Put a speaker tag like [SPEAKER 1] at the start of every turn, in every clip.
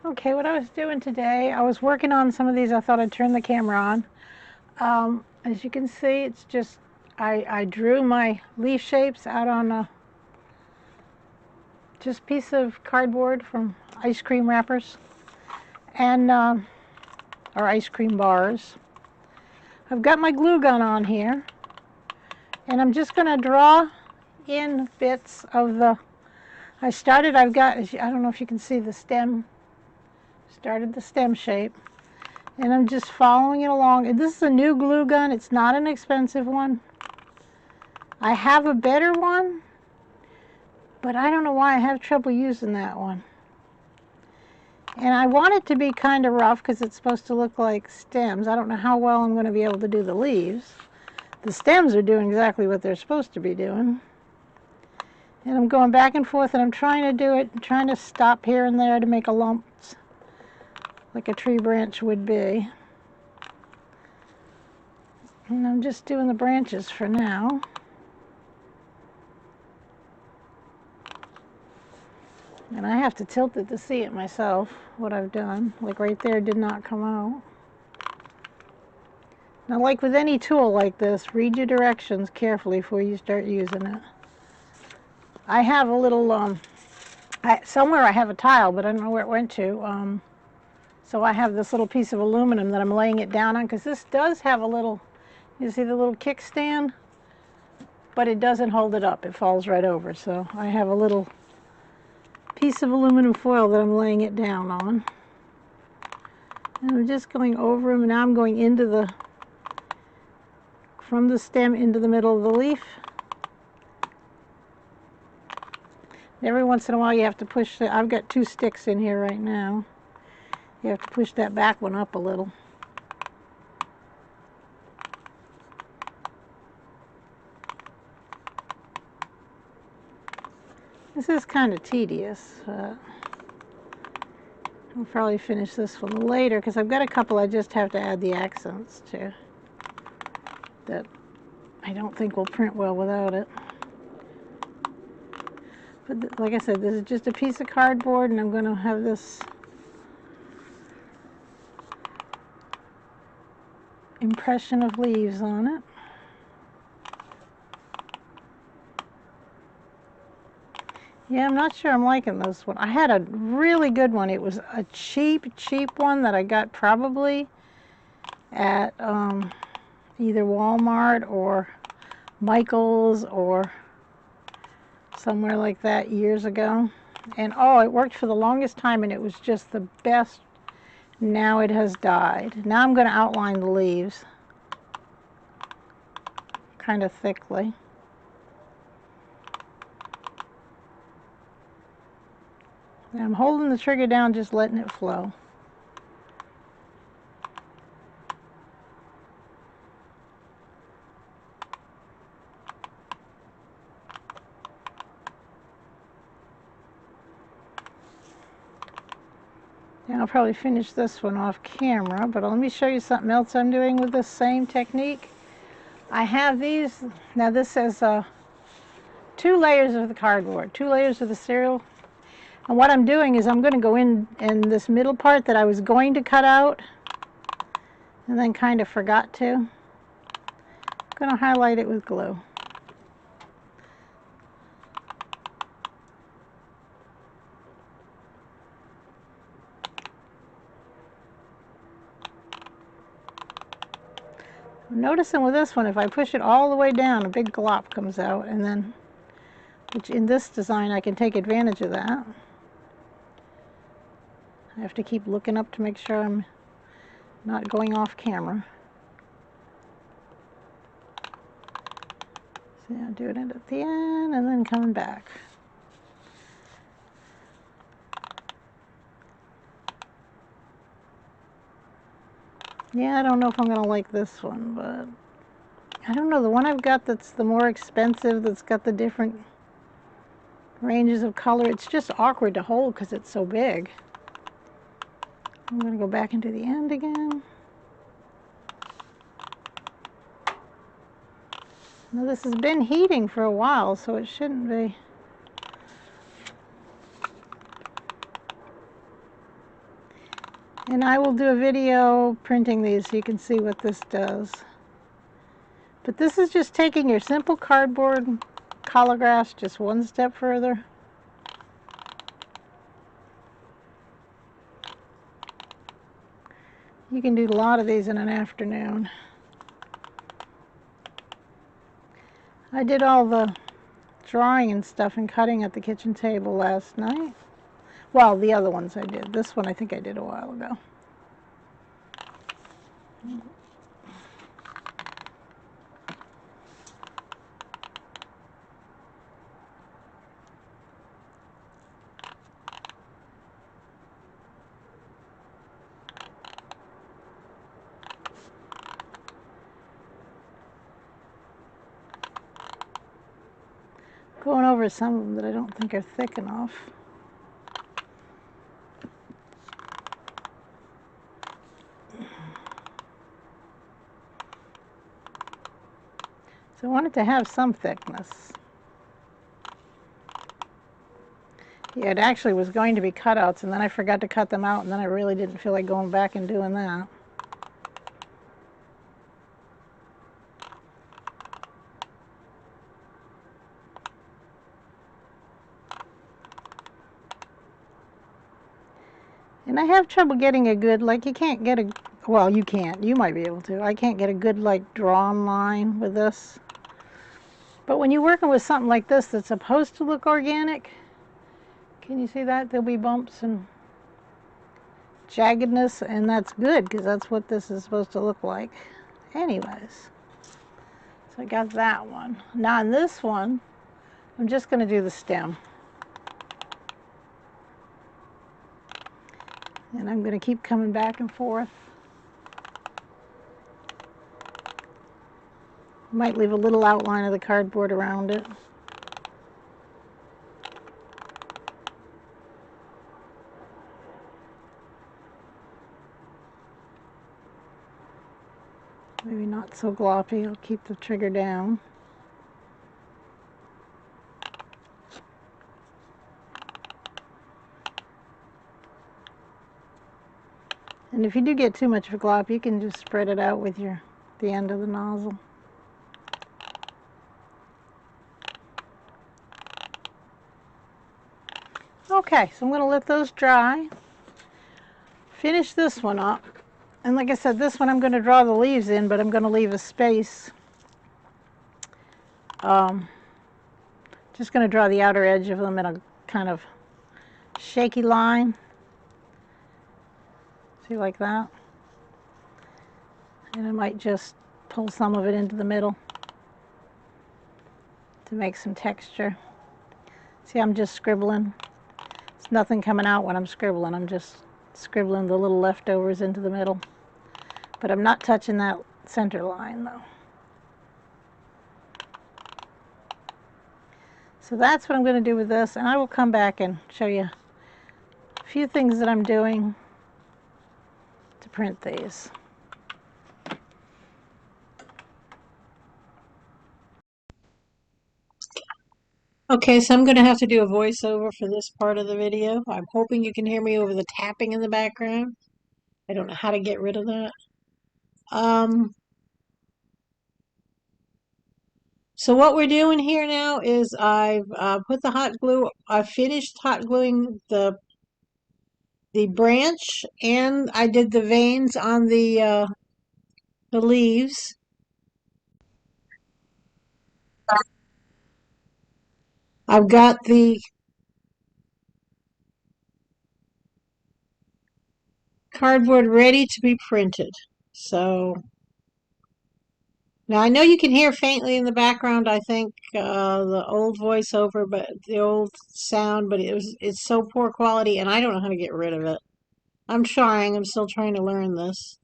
[SPEAKER 1] Okay, what I was doing today, I was working on some of these. I thought I'd turn the camera on. As you can see, it's just, I drew my leaf shapes out on a just piece of cardboard from ice cream wrappers and or ice cream bars. I've got my glue gun on here, and I'm just going to draw in bits of the, I've got, I don't know if you can see the stem, started the stem shape, and I'm just following it along. And this is a new glue gun. It's not an expensive one. I have a better one, but I don't know why I have trouble using that one. And I want it to be kind of rough because it's supposed to look like stems. I don't know how well I'm going to be able to do the leaves. The stems are doing exactly what they're supposed to be doing. And I'm going back and forth, and I'm trying to do it, trying to stop here and there to make a lump like a tree branch would be. And I'm just doing the branches for now. And I have to tilt it to see it myself, what I've done. Like right there did not come out. Now, like with any tool like this, read your directions carefully before you start using it. I have a little, somewhere I have a tile, but I don't know where it went to. So I have this little piece of aluminum that I'm laying it down on, because this does have a little, you see the little kickstand? But it doesn't hold it up. It falls right over. So I have a little piece of aluminum foil that I'm laying it down on. And I'm just going over them, and now I'm going into the, from the stem into the middle of the leaf. Every once in a while you have to push the, I've got 2 sticks in here right now. You have to push that back one up a little. This is kind of tedious. I'll probably finish this one later because I've got a couple I just have to add the accents to that I don't think will print well without it. But like I said, this is just a piece of cardboard, and I'm going to have this impression of leaves on it. Yeah, I'm not sure I'm liking this one. I had a really good one. It was a cheap one that I got probably at either Walmart or Michael's or somewhere like that years ago. And oh, it worked for the longest time, and it was just the best. Now it has died. Now I'm going to outline the leaves kind of thickly. And I'm holding the trigger down, just letting it flow. And I'll probably finish this one off camera, but let me show you something else I'm doing with this same technique. I have these, now this says 2 layers of the cardboard, 2 layers of the cereal. And what I'm doing is I'm going to go in this middle part that I was going to cut out and then kind of forgot to. I'm going to highlight it with glue. I'm noticing with this one, if I push it all the way down, a big glop comes out, and then, which in this design I can take advantage of that. I have to keep looking up to make sure I'm not going off camera. See, I'm doing it at the end and then coming back. Yeah, I don't know if I'm going to like this one, but I don't know. The one I've got that's the more expensive, that's got the different ranges of color, it's just awkward to hold because it's so big. I'm going to go back into the end again. Now this has been heating for a while, so it shouldn't be. And I will do a video printing these so you can see what this does. But this is just taking your simple cardboard collagraphs just one step further. You can do a lot of these in an afternoon. I did all the drawing and stuff and cutting at the kitchen table last night. Well, the other ones I did. This one I think I did a while ago. Going over some of them that I don't think are thick enough. So I want it to have some thickness. Yeah, it actually was going to be cutouts, and then I forgot to cut them out, and then I really didn't feel like going back and doing that. And I have trouble getting a good, like you can't get a, well you can't, you might be able to. I can't get a good like drawn line with this. But when you're working with something like this that's supposed to look organic, can you see that? There'll be bumps and jaggedness, and that's good because that's what this is supposed to look like. Anyways, so I got that one. Now on this one, I'm just going to do the stem. And I'm going to keep coming back and forth. Might leave a little outline of the cardboard around it. Maybe not so gloppy. I'll keep the trigger down. And if you do get too much of a glop, you can just spread it out with the end of the nozzle. Okay, so I'm going to let those dry. Finish this one up. And like I said, this one I'm going to draw the leaves in, but I'm going to leave a space. Just going to draw the outer edge of them in a kind of shaky line. See, like that. And I might just pull some of it into the middle to make some texture. See, I'm just scribbling. There's nothing coming out when I'm scribbling. I'm just scribbling the little leftovers into the middle. But I'm not touching that center line, though. So that's what I'm going to do with this, and I will come back and show you a few things that I'm doing to print these. Okay, so I'm going to have to do a voiceover for this part of the video. I'm hoping you can hear me over the tapping in the background. I don't know how to get rid of that. So what we're doing here now is I've put the hot glue, I've finished hot gluing the branch, and I did the veins on the leaves. I've got the cardboard ready to be printed. So now I know you can hear faintly in the background, I think, the old voiceover, but the old sound, but it's so poor quality, and I don't know how to get rid of it. I'm trying. I'm still trying to learn this.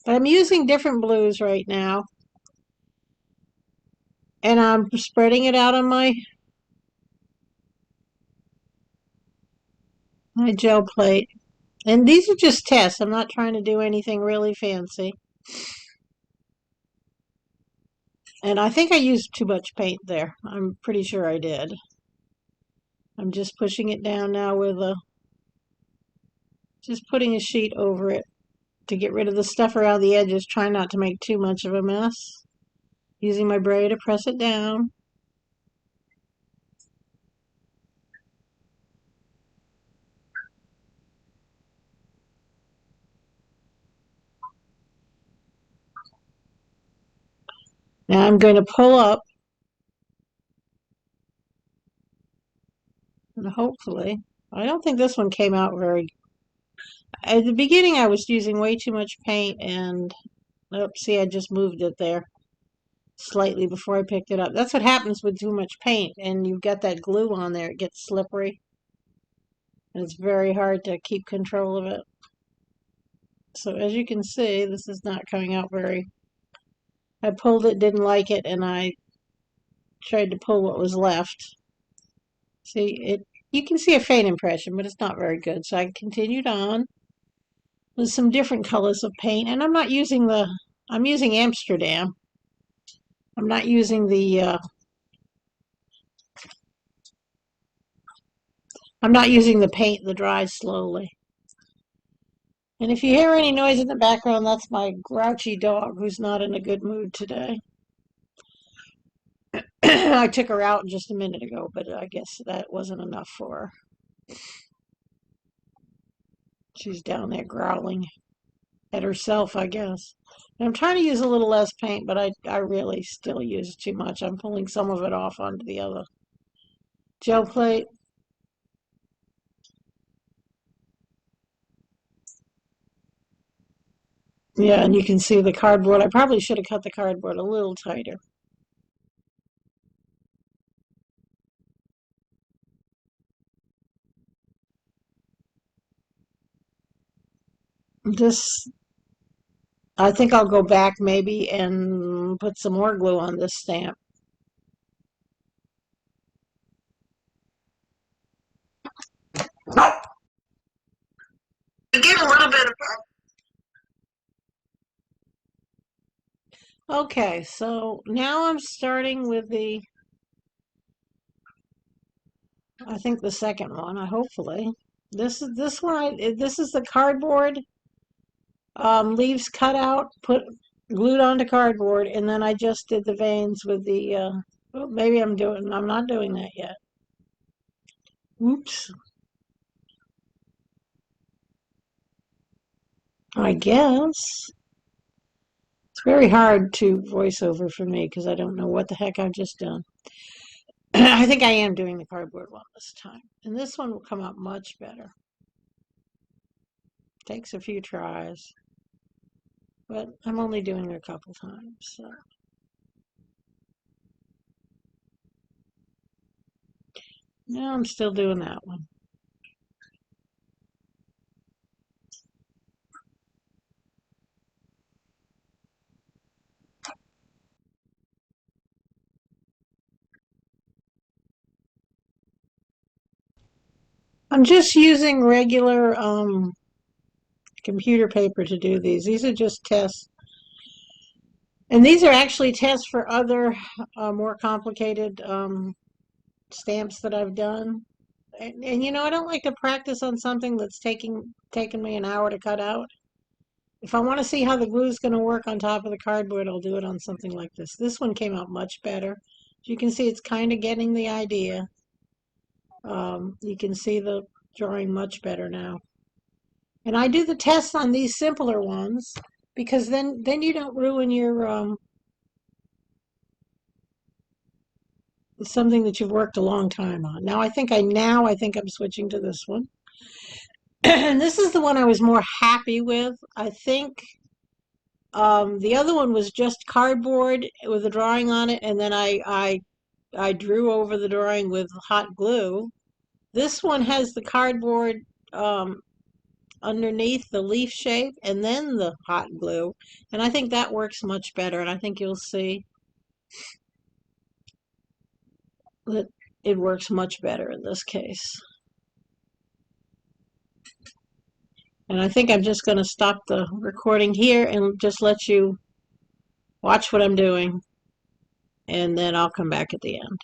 [SPEAKER 1] But I'm using different blues right now. And I'm spreading it out on my gel plate. And these are just tests. I'm not trying to do anything really fancy. And I think I used too much paint there. I'm pretty sure I did. I'm just pushing it down now with just putting a sheet over it to get rid of the stuff around the edges. Try not to make too much of a mess. Using my braid to press it down. Now I'm going to pull up, and hopefully, I don't think this one came out very. At the beginning, I was using way too much paint, and oops, see, I just moved it there slightly before I picked it up. That's what happens with too much paint, and you've got that glue on there. It gets slippery, and it's very hard to keep control of it. So as you can see, this is not coming out very. I pulled it, didn't like it, and I tried to pull what was left. See, you can see a faint impression, but it's not very good. So I continued on with some different colors of paint, and I'm using Amsterdam. I'm not using the paint that dries slowly. And if you hear any noise in the background, that's my grouchy dog who's not in a good mood today. I took her out just a minute ago, but I guess that wasn't enough for her. She's down there growling at herself, I guess. And I'm trying to use a little less paint, but I really still use too much. I'm pulling some of it off onto the other gel plate. Yeah, and you can see the cardboard. I probably should have cut the cardboard a little tighter. This, I think I'll go back maybe and put some more glue on this stamp. Give a little bit of. Okay, so now I'm starting with I think the second one. Hopefully, this is this one. This is the cardboard leaves cut out, glued onto cardboard, and then I just did the veins with the. Well, maybe I'm not doing that yet. Oops. I guess. It's very hard to voice over for me because I don't know what the heck I've just done. I think I am doing the cardboard one this time. And this one will come out much better. Takes a few tries. But I'm only doing it a couple times. So. No, I'm still doing that one. I'm just using regular computer paper to do these. These are just tests. And these are actually tests for other more complicated stamps that I've done. And you know, I don't like to practice on something that's taken me an hour to cut out. If I want to see how the glue is going to work on top of the cardboard, I'll do it on something like this. This one came out much better. As you can see, it's kind of getting the idea. You can see the drawing much better now. And I do the tests on these simpler ones because then you don't ruin your something that you've worked a long time on. Now I think I'm switching to this one. And this is the one I was more happy with. I think the other one was just cardboard with a drawing on it, and then I drew over the drawing with hot glue. This one has the cardboard underneath the leaf shape and then the hot glue, and I think that works much better, and I think you'll see that it works much better in this case. And I think I'm just going to stop the recording here and just let you watch what I'm doing, and then I'll come back at the end.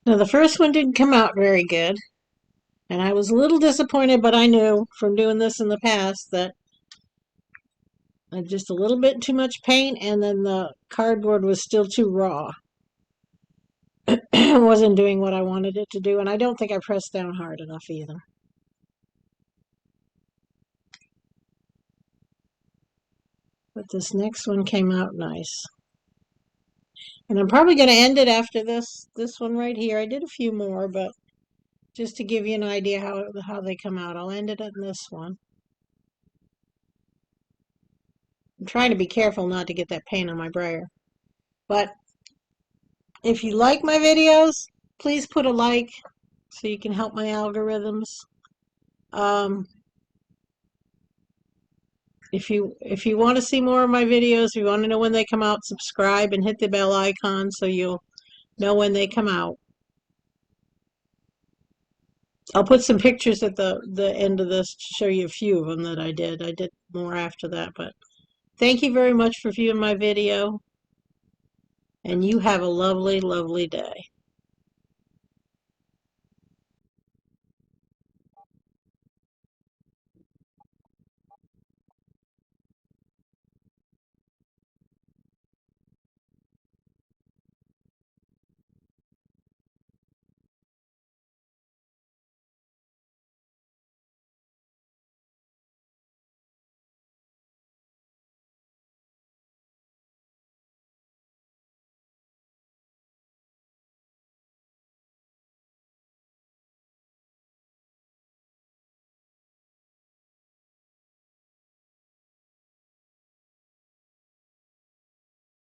[SPEAKER 1] Now, the first one didn't come out very good, and I was a little disappointed, but I knew from doing this in the past that I had just a little bit too much paint, and then the cardboard was still too raw. It wasn't doing what I wanted it to do, and I don't think I pressed down hard enough either. But this next one came out nice. And I'm probably going to end it after this one right here. I did a few more, but just to give you an idea how they come out, I'll end it in this one. I'm trying to be careful not to get that paint on my brayer. But if you like my videos, please put a like so you can help my algorithms. If you want to see more of my videos, if you want to know when they come out, subscribe and hit the bell icon so you'll know when they come out. I'll put some pictures at the end of this to show you a few of them that I did. I did more after that, but thank you very much for viewing my video, and you have a lovely, lovely day.